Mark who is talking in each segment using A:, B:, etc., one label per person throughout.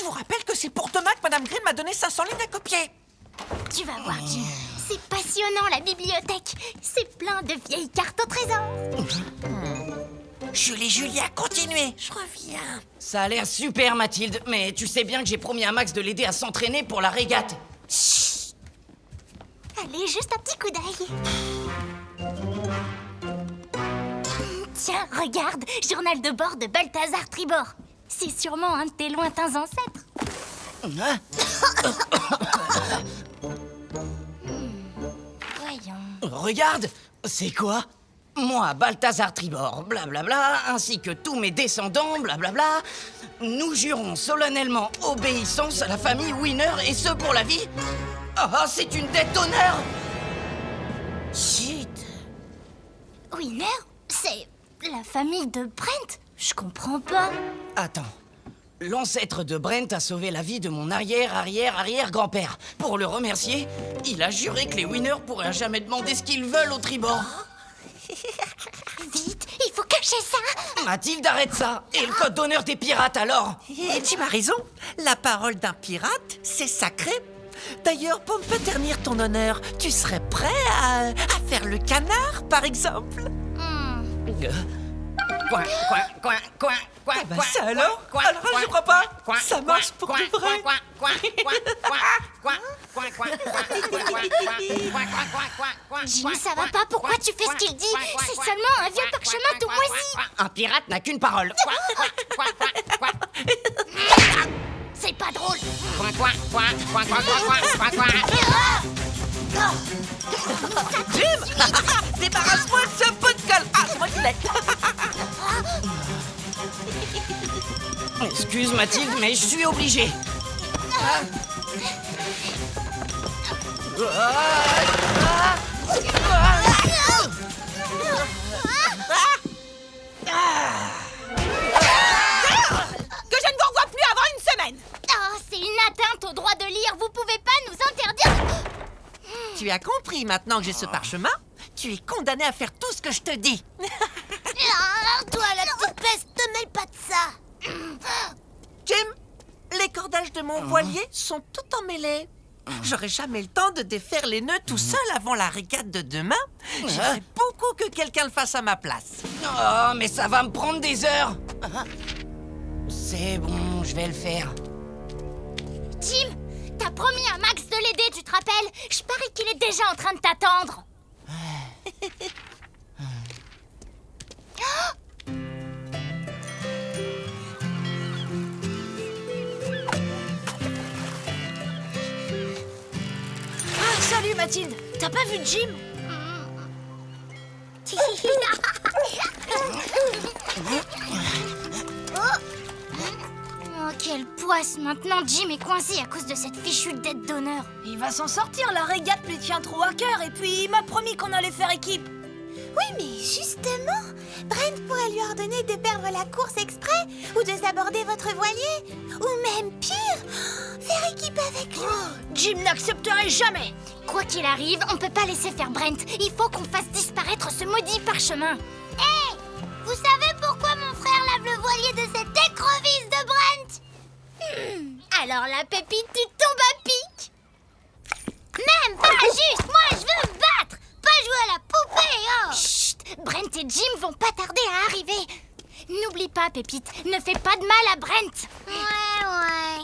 A: vous rappelle que c'est pour demain que Madame Green m'a donné 500 lignes à copier.
B: Tu vas voir, Jim. C'est passionnant, la bibliothèque. C'est plein de vieilles cartes au trésor.
A: Julia, continuez, je reviens.
C: Ça a l'air super, Mathilde, mais tu sais bien que j'ai promis à Max de l'aider à s'entraîner pour la régate.
B: Chut. Allez, juste un petit coup d'œil. Tiens, regarde, journal de bord de Balthazar Tribord. C'est sûrement un de tes lointains ancêtres.
C: Hein?
B: Voyons.
C: Regarde, c'est quoi? Moi, Balthazar Tribord, blablabla, ainsi que tous mes descendants, blablabla, nous jurons solennellement obéissance à la famille Winner et ce pour la vie. Ah, c'est une dette d'honneur.
A: Chut.
B: Winner, c'est la famille de Brent. Je comprends pas.
C: Attends. L'ancêtre de Brent a sauvé la vie de mon arrière-arrière-arrière-grand-père. Pour le remercier, il a juré que les Winners pourraient jamais demander ce qu'ils veulent au tribord.
B: Vite, il faut cacher ça.
C: Mathilde, arrête ça. Et le code d'honneur des pirates, alors?
A: Et Jim a raison, la parole d'un pirate, c'est sacré. D'ailleurs, pour ne pas ternir ton honneur, tu serais prêt à faire le canard, par exemple?
C: Coin, coin, coin, coin, coin,
A: Bah
C: coin,
A: ça alors?
C: coin,
A: Alors
C: coin,
A: je crois pas.
C: coin,
A: Ça
C: coin,
A: marche pour
C: coin,
A: de vrai.
C: coin, coin, coin, coin, coin, coin, coin, coin, coin, coin, coin.
B: Jim, ça va pas. Pourquoi tu fais ce qu'il dit? C'est seulement un vieux parchemin tout moisi.
C: Un pirate n'a qu'une parole. Coin, coin, coin, coin, coin.
B: C'est pas drôle.
C: Coin, coin, coin, coin, coin, coin, coin, coin.
A: Jim, débarrasse-moi de ce pot de colle. Ah, c'est moi qui l'ai.
C: Excuse Mathilde, mais je suis obligé.
D: Que je ne vous revoie plus avant une semaine.
B: Oh, c'est une atteinte au droit de lire. Vous pouvez pas nous interdire.
A: Tu as compris maintenant que j'ai ce parchemin? Tu es condamné à faire tout ce que je te dis.
B: Toi, la petite peste, te mêle pas de ça.
A: Jim, les cordages de mon voilier sont tout emmêlés. J'aurai jamais le temps de défaire les nœuds tout seul avant la régate de demain. J'aimerais beaucoup que quelqu'un le fasse à ma place.
C: Oh, mais ça va me prendre des heures. C'est bon, je vais le faire.
B: Jim, t'as promis à Max de l'aider, tu te rappelles? Je parie qu'il est déjà en train de t'attendre.
D: Ah, salut Mathilde. T'as pas vu Jim?
B: Oh, quelle poisse. Maintenant, Jim est coincé à cause de cette fichue dette d'honneur.
D: Il va s'en sortir, la régate lui tient trop à cœur et puis il m'a promis qu'on allait faire équipe.
E: Oui, mais justement, Brent pourrait lui ordonner de perdre la course exprès ou de saborder votre voilier. Ou même pire, faire équipe avec lui.
D: Jim n'accepterait jamais.
B: Quoi qu'il arrive, on peut pas laisser faire Brent. Il faut qu'on fasse disparaître ce maudit parchemin. Hé, vous savez pourquoi mon frère lave le voilier de cette écrevisse de Brent? Alors la pépite, tu tombes à pic. Même pas juste. Moi, je veux me battre, pas jouer à la poupée. Oh. Chut, Brent et Jim vont pas tarder à arriver. N'oublie pas, Pépite, ne fais pas de mal à Brent. Ouais.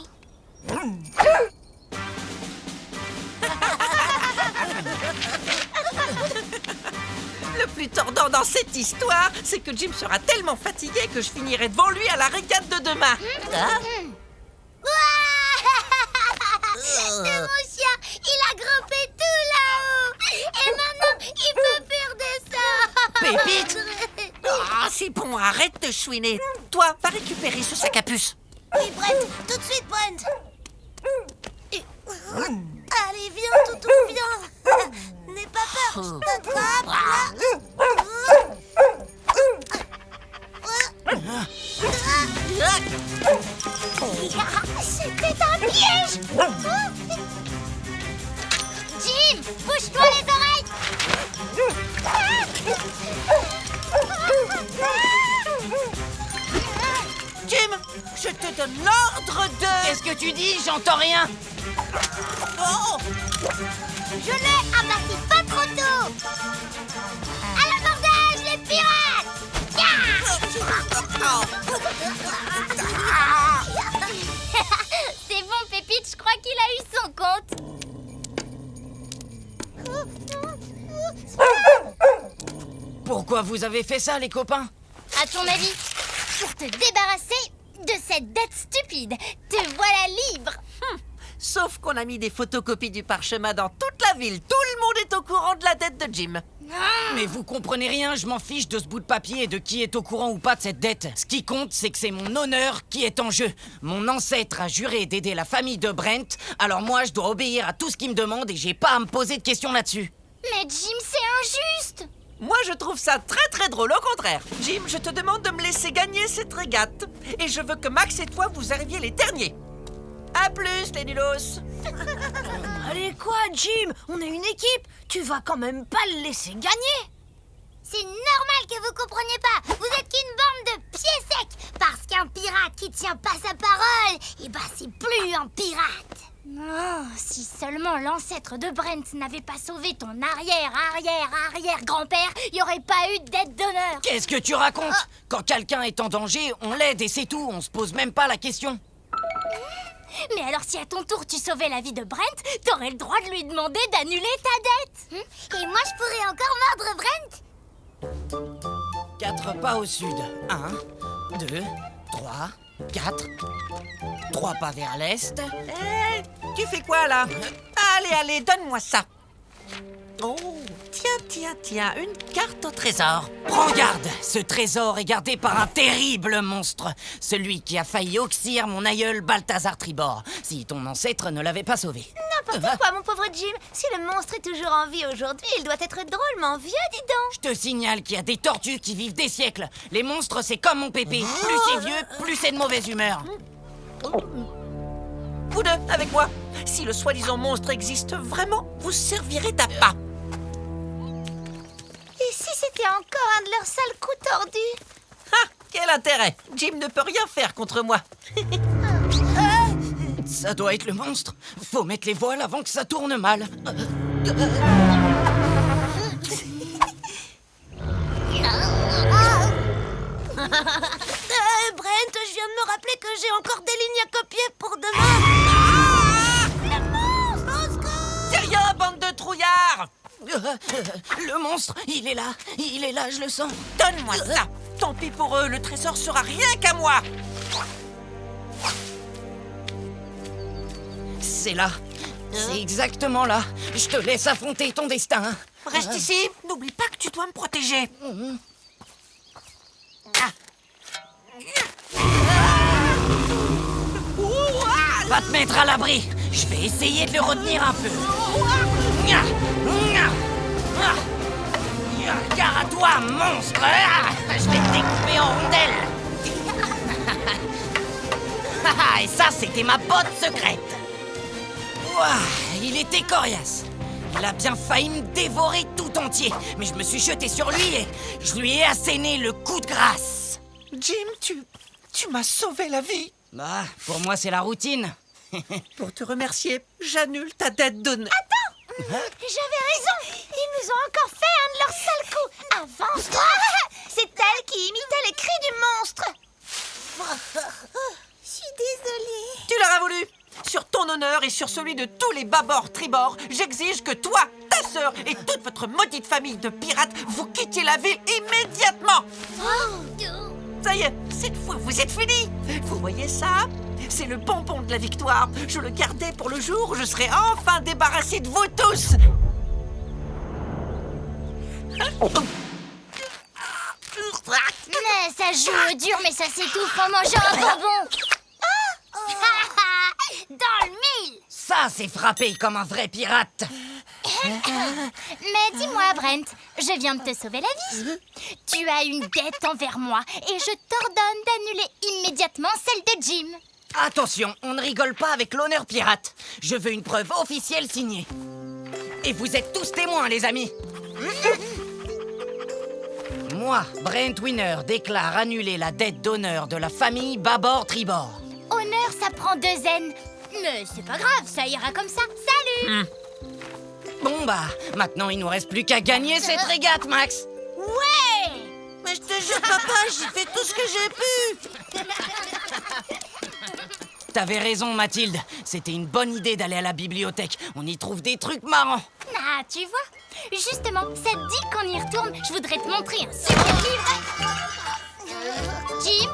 A: Le plus tordant dans cette histoire, c'est que Jim sera tellement fatigué que je finirai devant lui à la régate de demain. Hein?
B: C'est mon chien, il a grimpé tout là-haut. Et maintenant, il peut faire des
A: Pépite! Ah, c'est bon, arrête de chouiner. Toi, va récupérer ce sac à puce.
E: Oui, Brent, tout de suite, Brent. Allez, viens, toutou, viens. N'aie pas peur, je t'attrape.
B: C'était un piège. Jim, bouge-toi les oreilles.
A: Jim, Je te donne l'ordre de...
C: Qu'est-ce que tu dis? J'entends rien.
A: Oh!
B: Je l'ai abattu pas trop tôt. À l'abordage, les pirates! C'est bon, Pépite, je crois qu'il a eu son compte.
C: Pourquoi vous avez fait ça, les copains?
B: À ton avis, pour te débarrasser de cette dette stupide, te voilà libre.
A: Sauf qu'on a mis des photocopies du parchemin dans toute la ville. Tout le monde est au courant de la dette de Jim.
C: Mais vous comprenez rien, je m'en fiche de ce bout de papier et de qui est au courant ou pas de cette dette. Ce qui compte, c'est que c'est mon honneur qui est en jeu. Mon ancêtre a juré d'aider la famille de Brent, alors moi je dois obéir à tout ce qu'il me demande et j'ai pas à me poser de questions là-dessus.
B: Mais Jim, c'est injuste.
A: Moi, je trouve ça très très drôle, au contraire. Jim, je te demande de me laisser gagner cette régate. Et je veux que Max et toi, vous arriviez les derniers. À plus, les nulos.
D: Allez quoi, Jim? On est une équipe. Tu vas quand même pas le laisser gagner.
B: C'est normal que vous compreniez pas. Vous êtes qu'une bande de pieds secs. Parce qu'un pirate qui tient pas sa parole, eh ben c'est plus un pirate. Oh, si seulement l'ancêtre de Brent n'avait pas sauvé ton arrière-arrière-arrière-grand-père, il n'y aurait pas eu de dette d'honneur.
C: Qu'est-ce que tu racontes? Quand quelqu'un est en danger, on l'aide et c'est tout, on se pose même pas la question.
B: Mais alors si à ton tour tu sauvais la vie de Brent, t'aurais le droit de lui demander d'annuler ta dette. Et moi je pourrais encore mordre Brent.
C: 4 pas au sud. 1, 2, 3, 4. 3 pas vers l'est.
A: Hé, tu fais quoi, là? Allez, allez, donne-moi ça. Oh, tiens, une carte au trésor.
C: Prends garde, ce trésor est gardé par un terrible monstre. Celui qui a failli oxyre mon aïeul Balthazar Tribord, si ton ancêtre ne l'avait pas sauvé.
E: N'importe quoi, mon pauvre Jim. Si le monstre est toujours en vie aujourd'hui, il doit être drôlement vieux, dis donc.
C: Je te signale qu'il y a des tortues qui vivent des siècles. Les monstres, c'est comme mon pépé. Plus c'est vieux, plus c'est de mauvaise humeur.
A: Vous deux, avec moi. Si le soi-disant monstre existe vraiment, vous servirez d'appât.
E: Et si c'était encore un de leurs sales coups tordus?
A: Ah, quel intérêt? Jim ne peut rien faire contre moi.
C: Ça doit être le monstre. Faut mettre les voiles avant que ça tourne mal.
D: Brent, je viens de me rappeler que j'ai encore des lignes à copier pour demain.
A: C'est rien, bande de trouillards.
C: Le monstre, il est là, je le sens.
A: Donne-moi ça. Tant pis pour eux, le trésor sera rien qu'à moi.
C: C'est là. C'est exactement là. Je te laisse affronter ton destin.
A: Reste ici. N'oublie pas que tu dois me protéger.
C: Va te mettre à l'abri. Je vais essayer de le retenir un peu. Gare à toi, monstre. Je vais te découper en rondelles. Et ça, c'était ma botte secrète. Ouah, il était coriace. Il a bien failli me dévorer tout entier. Mais je me suis jeté sur lui et je lui ai asséné le coup de grâce.
A: Jim, tu m'as sauvé la vie.
C: Bah, pour moi, c'est la routine.
A: Pour te remercier, j'annule ta dette d'honneur.
E: J'avais raison. Ils nous ont encore fait un de leurs sales coups. Avance-toi. C'est elle qui imitait les cris du monstre. Je suis désolée.
A: Tu l'auras voulu. Sur ton honneur et sur celui de tous les bâbords tribords, j'exige que toi, ta sœur et toute votre maudite famille de pirates, vous quittiez la ville immédiatement. Ça y est, cette fois, vous êtes finis. Vous voyez ça? C'est le bonbon de la victoire. Je le gardais pour le jour où je serai enfin débarrassé de vous tous.
B: Mais ça joue au dur, mais ça s'étouffe en mangeant un bonbon. Dans le mille.
C: Ça, c'est frappé comme un vrai pirate.
B: Mais dis-moi, Brent, je viens de te sauver la vie. Tu as une dette envers moi et je t'ordonne d'annuler immédiatement celle de Jim.
C: Attention, on ne rigole pas avec l'honneur pirate. Je veux une preuve officielle signée. Et vous êtes tous témoins, les amis. Moi, Brent Winner, déclare annuler la dette d'honneur de la famille Babord-Tribord.
B: Honneur, ça prend 2 N. Mais c'est pas grave, ça ira comme ça. Salut.
C: Bon bah, maintenant il nous reste plus qu'à gagner cette régate, Max.
B: Ouais.
A: Mais je te jure, papa, j'ai fait tout ce que j'ai pu.
C: T'avais raison, Mathilde. C'était une bonne idée d'aller à la bibliothèque. On y trouve des trucs marrants.
B: Ah, tu vois. Justement, ça te dit qu'on y retourne. Je voudrais te montrer un super livre. Jim,